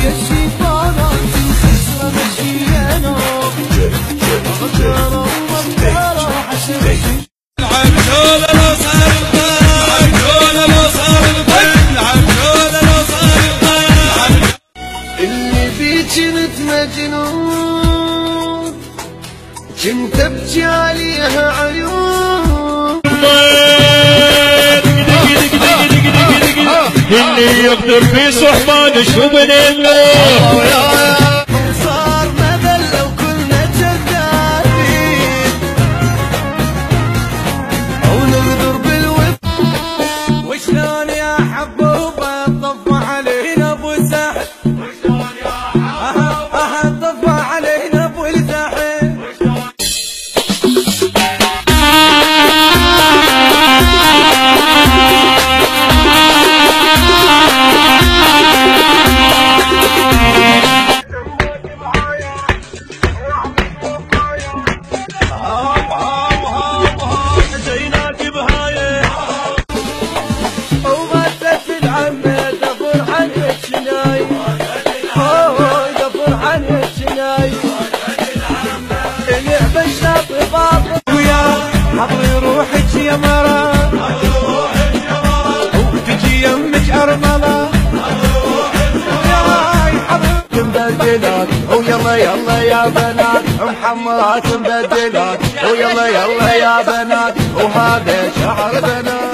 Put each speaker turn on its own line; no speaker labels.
يا الشيطانات الخسرة مشيانة غدارة ومطارة حشمشي العبدولة لو صار العبدولة لو صار العبدولة لو صار اللي بيك كنت مجنون كنت ابكي عليها عيون
اللي يقدر في صحبان شو بنعمله
صار مذل لو كنا كذابين او نغدر بالوفا وشلون يا حبوبه طف علينا ابو ساحل وشلون يا حبوبه طف علينا ابو الساحل حضري روحك يا مرا وتجي يمك ارمله مبدلات ويلا يلا يا بنات محمرات مبدلات ويلا يلا يا بنات وهذا شعر بنات